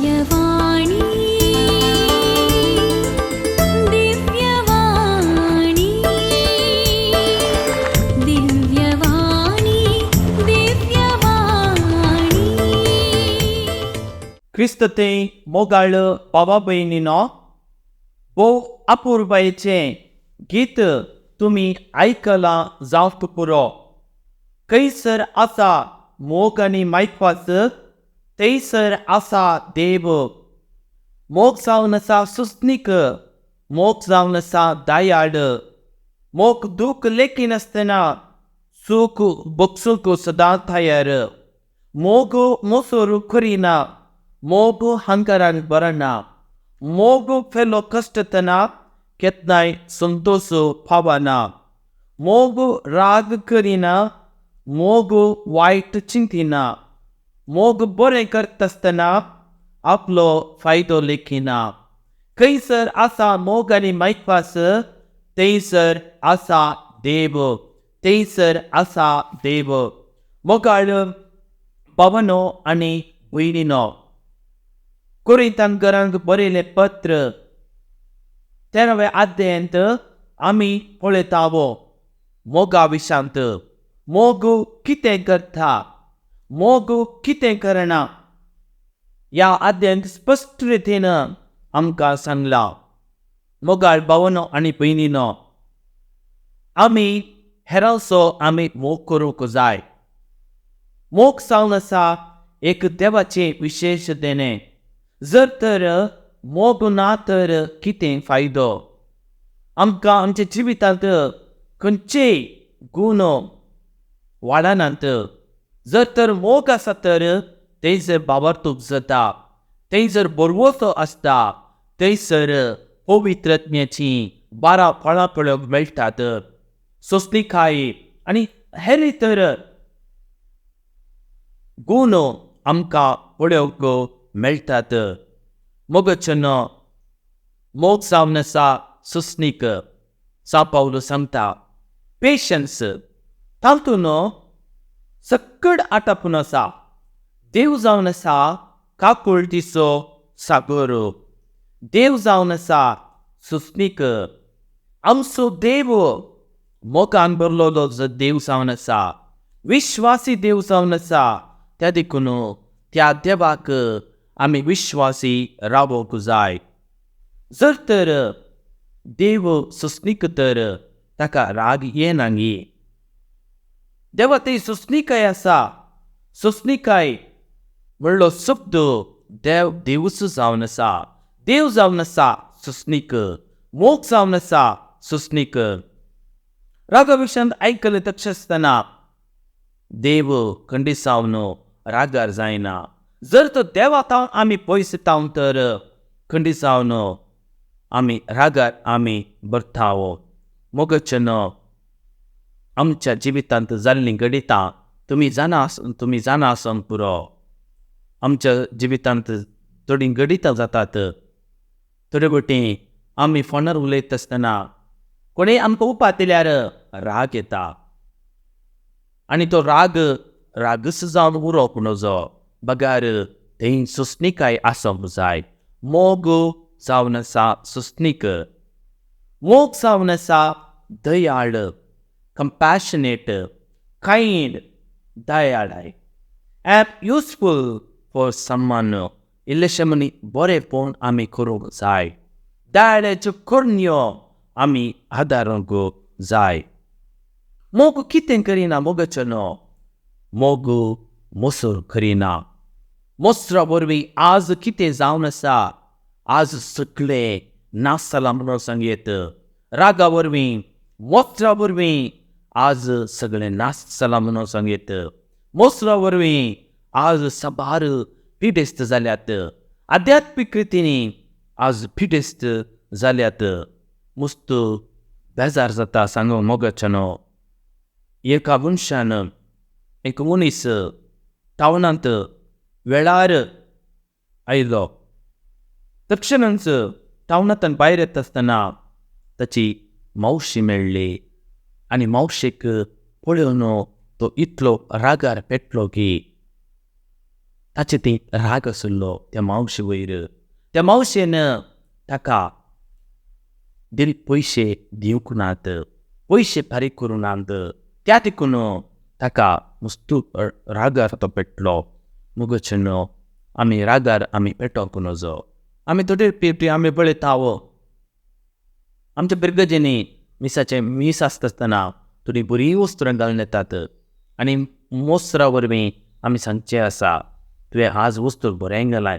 दिव्यवाणी दिव्यवाणी दिव्यवाणी दिव्यवाणी ख्रिस्त ते मोगाळ बाबा बहिणीनो, बहु अपूर्वायेचे गीत तुम्ही ऐकला जावंक पुरो. खैसर आसा मोग आनी मैकवास, थैसर आसा देव. मोग जावन आसा सुस्नीक, मोग जावन आसा दयाळ. मोग दूख लेखी नासतना सूख भोगसूंक सदां तयार. मोग मोसोर करिना, मोग हंकारान बरना. मोग फेलो कष्टतना केतनाय संतोष पावना. मोग राग करिना, मोग वायट चिंतिना. मोग बरें करतासतना आपलो फायदो लेखिना. खैसर आसा मोग आनी मैकवास, थैसर आसा देव. थैसर आसा देव. मोगाळ पवनो आनी भयणीनो, कोरिंथांकरांक बरयलें पत्र 13वे अध्यायांत आमी पळयतावो मोगा विशांत. मोग कितें करता, मोग कितें करना, ह्या अध्यायांत स्पश्ट रितीन आमकां सांगलां. मोगाळ भावनो आनी भयणीनो, आमी हेरांचो आमी मोग करूंक जाय. मोग जावन आसा एक देवाचें विशेश देणें. जर तर मोग ना तर कितें फायदो? आमकां आमच्या जिवितांत खंयचेय गूण वाडनात. जर तर मोग आसा तर थंयसर बाबार्थूक जाता, थंयसर बरवोसो आसता, थंयसर पवित्रत्म्याची 12 फळां पळोवंक मेळटात. सोंसणीकाय आनी हेर इतर गूण आमकां पळोवंक मेळटात. मोगचनो मोग जावन आसा सुस्नीक. सा पावलो सांगता पेशन्स, तातूंत सकड आटापून आसा. देव जावन आसा काकुळटीचो सागर. देव जावन आसा सुस्नीक. आमचो देव मोगान भरलोलो देव जावन आसा, विश्वासी देव जावन आसा. त्या देखून त्या देवाक आमी विश्वासी रावोंक जाय. जर तर देव सुस्नीक तर ताका राग येना गे. देवा ती सुस्नीकाय आसा. सुस्नीकाय म्हणलो शब्द देव देवूच जावन आसा. देव जावन आसा सुस्नीक. मोग जावन आसा सुस्नीक. रागा विशांत आयकले तक्षासतना देव खंडी जावन रागार जायना. जर तो देवातावन आमी पयस तावन तर खंडी जावन आमी रागार आमी भरतावो. मोगचनो आमच्या जिवितांत जाल्लीं घडितां तुमी जाणा आसन पुरो. आमच्या जिवितांत थोडीं घडितां जातात. थोडे फावटी आमी फोनार उलयता आसतना कोणें आमकां उपात दिल्यार राग येता. आनी तो रागस जावन उरोवप नजो. बगार थंय सुस्नीकाय आसप जाय. मोग जावन आसा सुस्नीक. मोग जावन आसा दयाळ, कंपॅशनेट, कायंड, दयाळाय. Am useful for someone. इल्लेशें मनी बरेंपण आमी करूंक जाय. दयाळ्याच्यो करण्यो आमी आदारूंक जाय. मोग कितें करिना मोगचनो? मोग मोसोर करिना. मोसरा वरवीं आज कितें जावन आसा, आज सगळें नास जालां म्हणून सांगयेत. रागा वरवीं, मोसरा वरवीं आज सगळें नास जालां म्हणून सांगयेत. मोसरा वरवीं आज सबार पिडेस्त जाल्यात. आध्यात्मीक रितीनी आज पिडेस्त जाल्यात. मुस्त बेजार जाता सांगूंक मोगचनो. एका मनशान एक मनीस टावनांत वेळार आयलो. तक्षणच टावनांतल्यान भायर येता आसतना ताची मावशी मेळ्ळी. आनी मावशेक पळोवन तो इतलो रागार पेटलो की ताचे ती राग आसलो त्या मावशे वयर. त्या मावशेन ताका पयशे दिवंक नात, पयशे फारीक करूं नात. त्या देखून ताका मस्तू रागार तो पेटलो. मुगोचनो आमी रागार आमी पेटोवंक नजो. आमी थोडे पेटी आमी पळयताव आमच्या पिरगजेनी मिसाचे मीस आसता आसतना थोडी बरी वस्त्रां घालून येतात आनी मोसरा वरवीं आमी सांगचे आसा तुवें आज वस्त्र बरें घालाय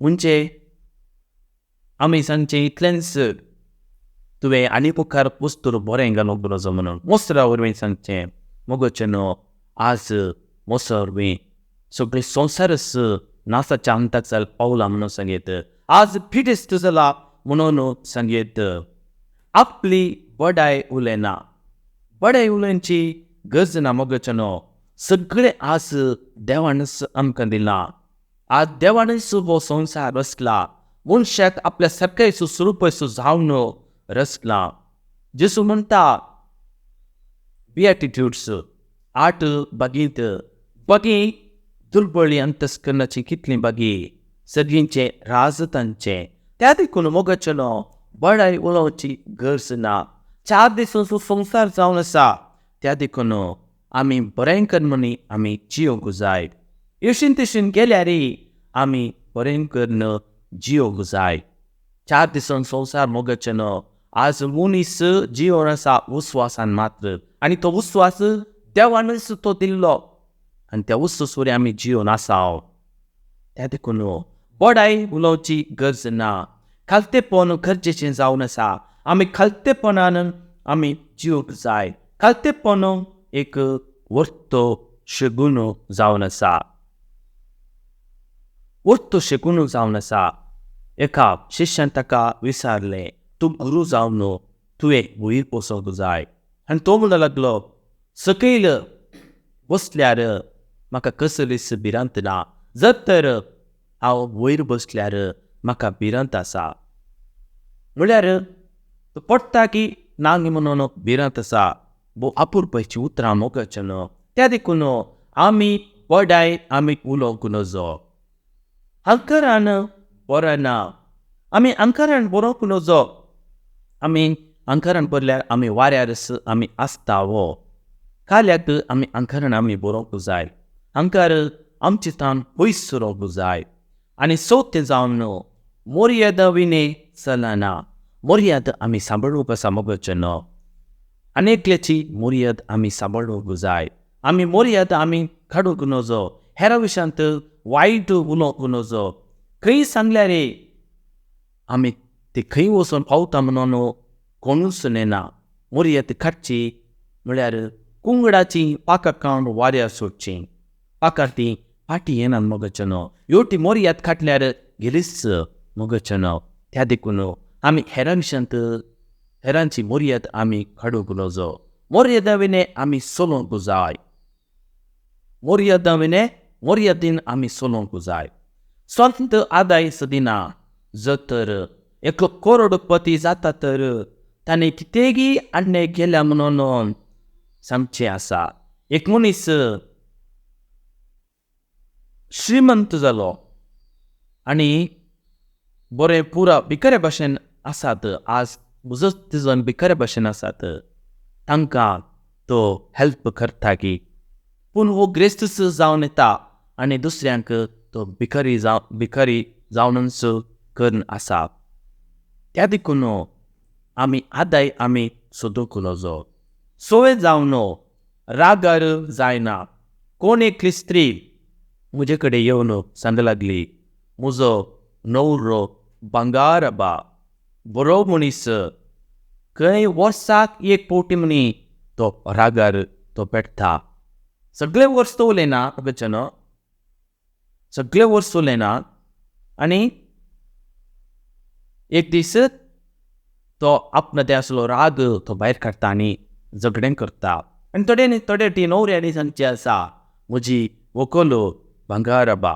म्हणजे आमी सांगचे इतलेंच तुवें आनी मुखार वस्त्र बरें घालूंक नजो म्हणून मोसरा वरवीं सांगचें. मुगोचनो आज मोसरा वरवीं सगळे संवसारच नासाच्या अंताक पावला म्हणून सांगेत. आज फिटेस्त जाला म्हणून सांगेत. आपली बडाय उलयना. बडाय उलोवची गरज ना मोगोचनो. सगळे आज देवानच आमकां दिलां. आज देवानच हो संवसार रचला. मनशाक आपल्या सारकेचो स्वरूपाचो जावन रचला. जेसू म्हणटा बिएटिट्यूड्स 8 बागींत बागी दुर्बळी अंतस्करणाची कितली बागी सगळींचे राज तांचे. त्या देखून मोगोचनो बडाय उलोवची गरज ना. 4 दिसांचो संवसार जावन आसा त्या देखून आमी बरें कर्मनी आमी जियोंक जाय. येशीन तेशीन गेल्यार आमी बरें करून जियोंक जाय. 4 दिसांचो संवसार मोगोचनो आज मनीस जियोन आसा विस्वासान मात्र आनी तो विस्वास देवानच तो दिल्लो आनी त्या विस्वास वरवीं आमी जियोन आसाव. त्या देखून बडाय उलोवची गरज ना. खालतेपण गरजेचें जावन आसा. आमी खालतेपणान आमी जियोंक जाय. खालतेपण एक वर्तो शेगून जावन आसा. वर्तो शेगून जावन आसा. एका शिश्यान ताका विचारलें तूं गुरू जावन तुवें वयर वचोंक जाय आनी तो म्हणूंक लागलो सकयल बसल्यार म्हाका कसलीच भिरांत ना. जर तर हांव वयर बसल्यार म्हाका भिरांत आसा. म्हळ्यार तो पडटा की ना म्हणून भिरांत आसा. अपुरबायची उतरां मोगोचनो. त्या देखून आमी बडाय आमी उलोवंक नजो. अहंकारान बरो ना. आमी अहंकारान बरोवंक नजो. आमी अहंकारान बरल्यार आमी वाऱ्यारच आमी आसतावो. काल्याक आमी अहंकारान आमी बरोवंक जाय. अहंकार आमचे तान पयस सरोवंक जाय. आनी सौतें जावन मर्यादा विने चलना. मर्याद आमी सांबाळूंक आसा मोगोचनो. अनेकल्याची मर्याद आमी सांबाळूंक जाय. आमी मर्याद आमी काडूंक नजो. हेरा विशयांत वायट उलोवंक नजो. खंय सांगल्यार आमी ते खंय वचून पावता म्हणून कोणूच नेना. मर्याद काडची म्हळ्यार कुंगडाची पाकां कावन वाऱ्यार सोडचीं. पाकां ती फाटी येनात मोगोचनो. ह्यो मर्याद काडल्यार गेलीच मोगोचनो. त्या देखून आमी हेरां विशयांत हेरांची मर्याद आमी काडूंक नजो. मर्यादा विने आमी चलोवंक जाय. मर्यादेन आमी चलोवंक जाय. स्वंत आदाय दिना. जर तर एकलो करोडपती जाता तर ताणें कितेंय अन्याय केल्या म्हणून सांगचें आसा. एक मनीस श्रीमंत जालो आनी बरें पुरा भिकाऱ्या भाशेन आसात. आज मुजत जण भिकाऱ्या भाशेन आसात. तांकां तो हेल्प करता की पूण हो ग्रेस्तच जावन येता आनी दुसऱ्यांक तो भिकारी जावनच करून आसा. त्या देखून आमी आदाय आमी सोदूंक नजो. सवय जावन रागार जायना. कोण एकली स्त्री म्हजे कडेन येवन सांग लागली म्हजो न्हवरो भांगार आबा बरो मनीस खंय वर्साक एक पावटी म्हणी तो रागार तो पेट्टा. सगळे वर्स तो उलयना मोगोचनो. सगळे वर्स उलयना आनी एक दीस तो आपणा ते असलो राग तो भायर काडटा आनी झगडें करता. आनी थोडे न्हवऱ्यांनी सांगचें आसा म्हजी व्हंकल भांगार आबा.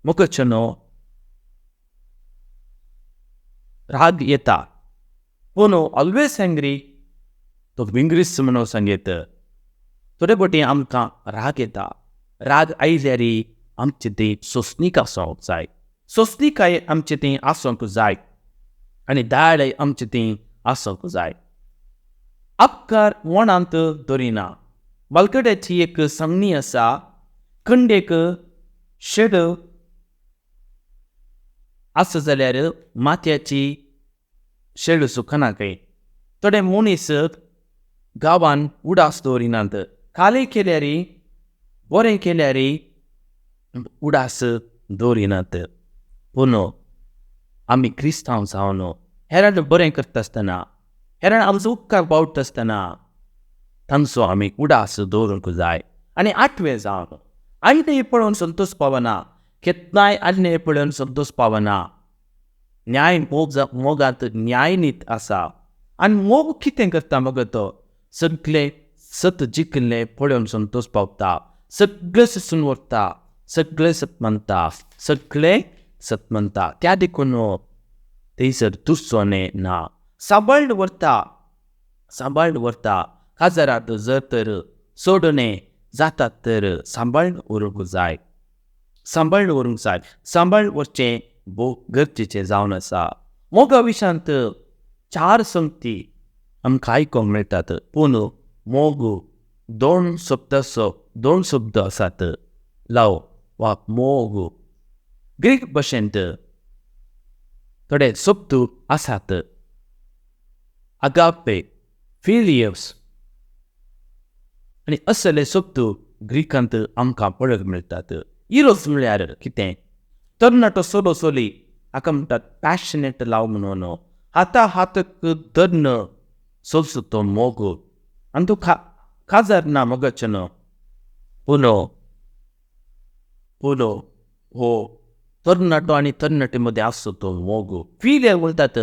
मोगोचनो राग येता पूण ऑलवेज एंग्री तो विंग्रीस म्हणून सांगेत. थोडे फावटी आमकां राग येता. राग आयल्यार आमचे ते सोसणीक आसूंक जाय. सोसणीकाय आमचे ते आसूंक जाय आनी दायळय आमचे ते आसूंक जाय. अपकार वणांत दवरिना. बलगड्याची एक सांगणी आसा, खंडेक शेड आसा जाल्यार मातयेची शेड सुखना काय. थोडे मनीस गांवांत उडास दवरिनात. काले केल्यार बरें केल्यार उडास दवरिनात. पूण आमी क्रिस्तांव जावन हेरांक बरें करता आसतना, हेरांक आमचो उपकार पावता आसतना तांचो आमी उडास दवरूंक जाय. आनी 8वें जावन आनी पळोवन संतोश पावना. केन्नाय आनी पळोवन संतोश पावना. न्याय मोगांत न्याय नीत आसा. आनी मोग कितें करता मग तो? सगळें सत जिखलें पळोवन संतोश पावता. सगळें सुसून व्हरता. सगळें सत म्हणटा. सगळें सत म्हणटा. त्या देखून थंयसर दुसोने ना. सांबाळून व्हरता. काजारांत जर तर सोडणें जातात तर सांबाळून व्हरूंक जाय. सांबाळून व्हरचें भोव गरजेचें जावन आसा. मोगा विशयांत 4 संगती आमकां आयकोंक मेळटात. पूण मोग 2 शब्द आसात. लव वा मोग. ग्रीक भाशेंत थोडे शब्द आसात. अगापे, फिलियस आनी असले शब्द ग्रीकांत आमकां पळोवंक मेळटात. इरोस म्हळ्यार कितें? तरणाटो चलो चली हाका म्हणटात पॅशनेट लव म्हणून. हाताक धरून चलचो तो मोग. आनी तो काजार ना मोगाचें न्हू. पूण हो तरणाटो आनी तरणाटे मदें आसता तो मोग. फिलिया म्हणटात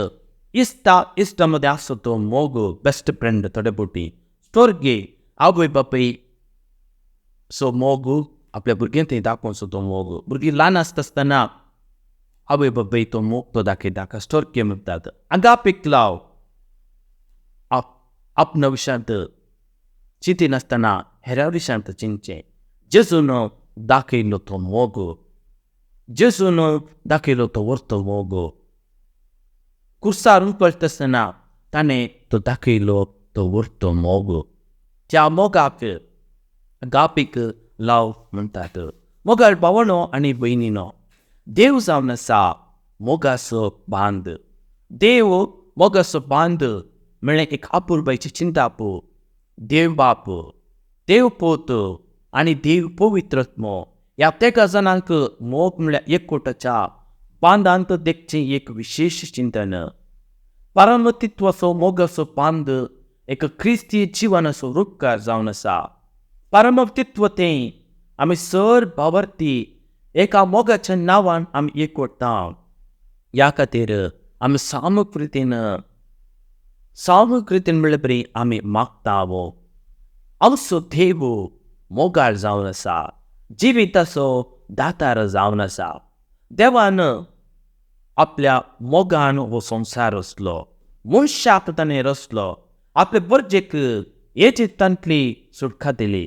इश्टा मदें आसता तो मोग. बेस्ट फ्रेंड थोडे फावटी. स्टोर्गे आवय बापूय सो मोग आपल्या भुरग्यां थंय दाखोवचो तो मोग. भुरगीं ल्हान आसता आसतना आवय बापूय तो मोग तो दाखयता. ताका स्टोर्गे म्हणटात. अगापेक लव आपणा विशयांत चिंतिनासतना हेरां विशयांत चिंतचें. जेजून दाखयलो तो मोग. जेजून दाखयलो तो व्हरतो मोग. कुर्सार पळटा आसतना ताणें तो दाखयलो तो व्हरतो मोग. त्या मोगाक अगापेक लव म्हणटात. मोगाळ भावनो आनी भयणीनो, देव जावन आसा मोगाचो बांद. देव मोगाचो बांद म्हळ्यार एक आपुरबायची चिंतापू. देव बाप, देव पोत आनी देव पवित्रत्म ह्या तेगा जाणांक मोग म्हळ्यार एकवटाच्या बांदांत देखचें एक विशेश चिंतन. परमतित्वाचो मोगाचो बांद एक क्रिस्ती जिवनाचो रुपकार जावन आसा. परमतित्व तें आमी सर भावार्थी एका मोगाच्या नांवान आमी एकवटता. ह्या खातीर आमी सामूक रितीन म्हणल्यार बरी आमी मागता. आमचो देव मोगाळ जावन आसा. जिविताचो दातार जावन आसा. देवान आपल्या मोगान हो संवसार रचलो. मनशाक ताणें रचलो. आपले बर्जेक येजिप्तांतली सुटका दिली.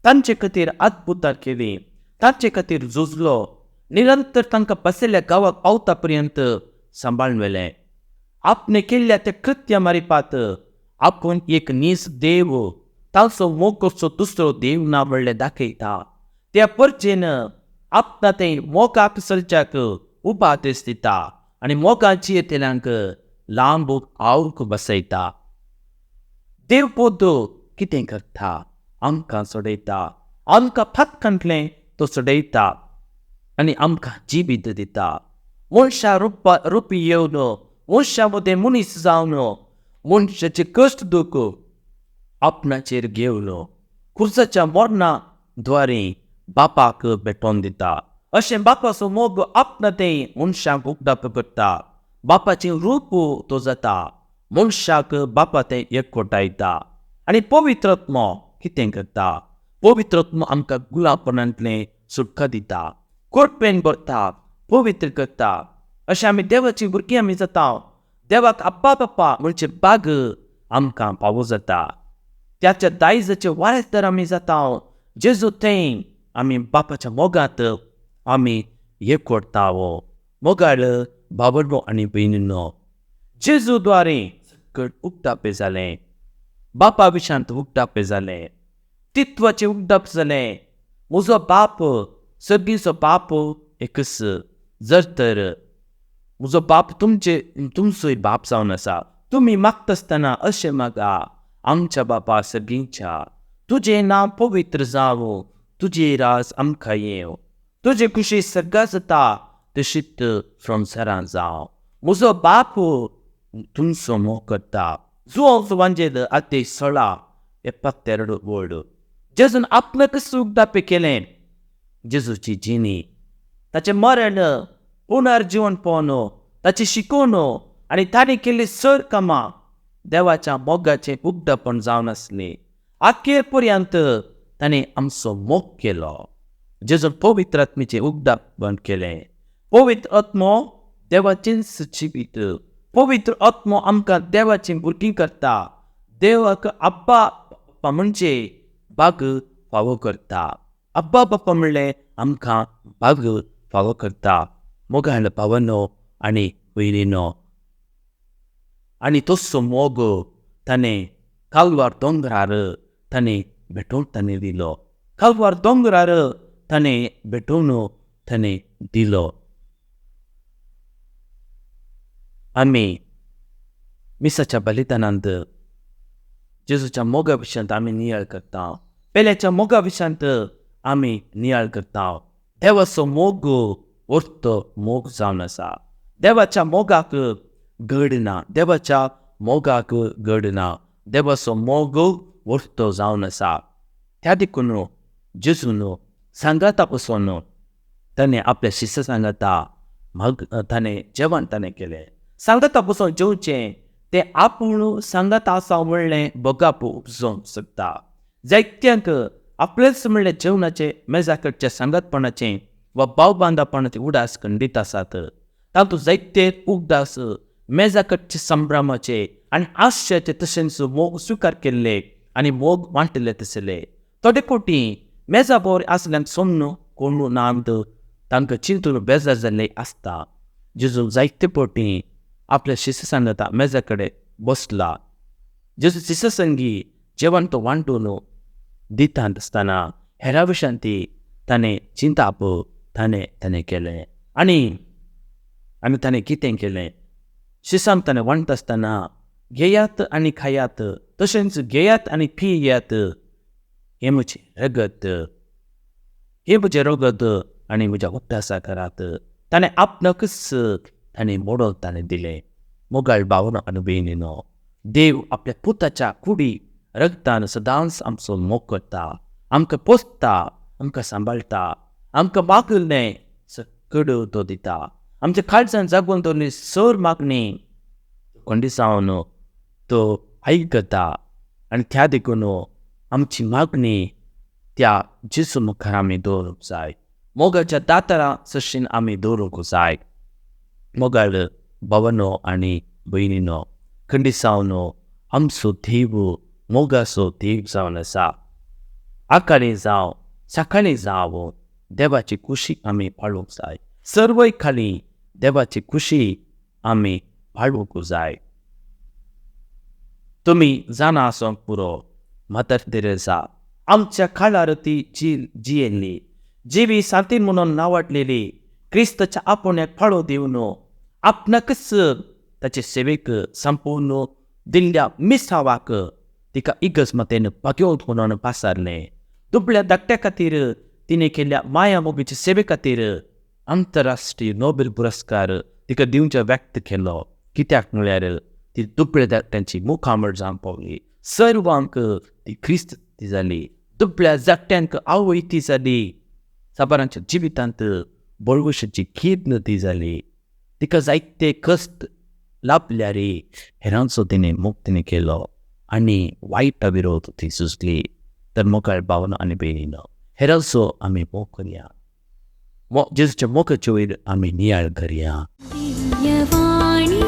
तांचे खातीर अद्भुतां केली. तांचे खातीर झुजलो. निरंतर तांकां बसयल्ल्या गांवाक पावता पर्यंत सांबाळून व्हेलें. आपणे केल्ल्या त्या कृत्या मारिपात आपूण एक नीज देव ताचो मोगाचो दुसरो देव ना म्हणलें दाखयता. त्या परजेन आपणा तें मोगाक चलच्याक उपादेश दिता आनी मोगाची येतेल्यांक लांब आवूंक बसयता. देव पोत कितें करता? आमकां सोडयता. आमकां फातकांतलें तो सोडयता आनी आमकां जिवीत दिता. मनशा रुपी येवन मनशा मदें मनीस जावन मनशाचे कश्ट दूख आपणाचेर घेवन क्रुसाच्या मरणा द्वारे बापाक भेटोवन दिता. अशें बापाचो मोग आपणा तें मनशाक उगडाप करता. बापाचें रूप तो जाता. मनशाक बापा तें एकवटायता. आनी पवित्रत्म कितें करता? पवित्रत्म आमकां गुलामपणांतलें सुटका दिता. कोरपेन भरता. पवित्र करता. अशें आमी देवाची भुरगीं आमी जाता. देवाक आप्पा बाप्पा म्हणचे बाग आमकां फावो जाता. त्याच्या दायजाचे वारेसदार आमी जाता. जेजू थंय आमी बापाच्या मोगांत आम्ही एक करतावो. मोगाळ भावांनो आणि बहिणींनो, जेजूद्वारे सगळं उक्तापे जालें. बापा विशांत उक्तापे जालें. तित्वाचे उक्ताप जालें. म्हजो बाप सगळीचो बाप एकच. जर तर म्हजो बाप तुमचोय बाप जावन आसा, तुमी मागता आसतना अशें मागा, आमच्या बापा सगळींच्या. तुजें नांव पवित्र जावं, तुजें राज आमकां येवं, तुजे कुशी सगळा जाता तशीच संवसारांत जावं. म्हजो बाप तुमचो मोग करता. जुवांचो वांजेल आते 16:72 वर्ड. जेजून आपलं कसं उक्तापे केलें. जेजूची जिणी, ताचें मरण, पुनर्जीवन पावनो, ताची शिकवणो आनी ताणें केल्ली सर कामां देवाच्या मोगाचें उक्तापण जावन आसलें. अखेर पर्यंत ताणें आमचो मोग केलो. जेजून पवित्र आत्मेचें उक्तापण केलें. पवित्र आत्मो देवाचें जिवीत. पवित्र आत्मो आमकां देवाचीं भुरगीं करता. देवाक अब्बा बाप्पा म्हणजे बाग फावो करता. अब्बा बाप्पा म्हणलें आमकां बाग फावो करता. मोगाळ भावांनो आनी भयणींनो, आनी तसो मोग ताणें कालवार दोंगरार ताणें भेटोवन ताणें दिलो. कालवार दोंगरार ताणें भेटोवन ताणें दिलो. आमी मिसाच्या बलिदानांत जेजूच्या मोगा विशयांत आमी नियाळ करता. पेल्याच्या मोगा विशयांत आमी नियाळ करता. देवाचो मोग वर्तो मोग जावन आसा. देवाच्या मोगाक घड ना. देवाच्या मोगाक घड ना. देवाचो मोग वर्तो जावन आसा. त्या देखून जेजून सांगाता पसून ताणें आपल्या शिश्या सांगाता ताणें जेवण ताणें केलें. सांगाता पसून जेवचें तें आपूण सांगाता आसा म्हणलें बोगाप उपजोवंक शकता. जायत्यांक आपलेच म्हणलें जेवणाचे मेजाकडच्या सांगातपणाचें वा भाव बांदापणाचें उडास खंडीत आसात. तातूंत जायते उगडास मेजाकडचे संभ्रमाचे आनी आशयाचे तशेंच मोग स्विकार केल्ले आनी मोग वांटले तसले. थोडे फावटी मेजा बरें आसल्यान सोमनो कोण नांद तांकां चिंतून बेजार जाल्ले आसता. जेजू जायते फावटी आपल्या शिश्य सांगाता मेजा कडेन बसला. जेजू शिश्य संगी जेवण तो वांटून दितात आसतना हेरा विशयांत ताणें चिंताप ताणें केलें. आनी ताणें कितें केलें. शिश्यांक ताणें वांटता आसतना घेयात आनी खायात, तशेंच घेयात आनी पियेयात, हें म्हजें रगत, हें म्हजें रगत आनी म्हज्या उद्दासा करात. ताणें आपणाकच ताणें मोडोन ताणें दिलें. मोगाळ भावांनो आनी भयणींनो, देव आपल्या पुताच्या कुडी रगतान सदांच आमचो मोग करता. आमकां पोसता, आमकां सांबाळटा, आमकां मागलें सगळें तो दिता. आमच्या काळजांत जागोवन दवरली सर मागणी कोंडी जावन तो आयकता. आनी त्या देखून आमची मागणी त्या जेजू मुखार आमी दवरूंक जाय. मोगाच्या दातारां सशीन आमी दवरूंक जाय. मोगाळ भावांनो आनी भयणींनो, खंडी जावन आमचो देव मोगाचो देव जावन आसा. आकाळी जावं सकाळीं जावं देवाची खुशी आमी पाळूंक जाय. सर्वय खाली देवाची खुशी आमी पाळूंक जाय. तुमी जाणा आसोंक पुरो मातर तेरेसा आमच्या काळार ती जियेल्ली, जिवी सांतीन म्हणून नांवाडलेली, क्रिस्ताच्या आपोण्याक फाळो दिवन आपणाकच ताचे सेवेक संपूर्ण दिल्ल्या मिसावाक तिका इगर्जमतेन पाग्योत म्हणून पासारलें. दुबळ्या धाकट्या खातीर तिणें केल्ल्या माया मोगीचे सेवे खातीर आंतरराष्ट्रीय नोबेल पुरस्कार तिका दिवचो व्यक्त केलो. कित्याक म्हळ्यार ती दुबळ्या धाकट्यांची मुखामळ जावन पावली. सर्वांक ती क्रिस्त ती जाली. दुबळ्या धाकट्यांक आवय ती जाली. साबारांच्या जिवितांत बळवशाची कीर्तन ती जाली. तिका जायते कश्ट लाभल्यार हेरांचो तिणें मोग तिणें केलो आनी वायटा विरोध ती झुजली. तर मोगाळ भावांनो आनी भयणींनो, हेरांचो आमी मोग करया. जेजूच्या मोगाचे वयर आमी नियाळ करया. दिव्यवाणी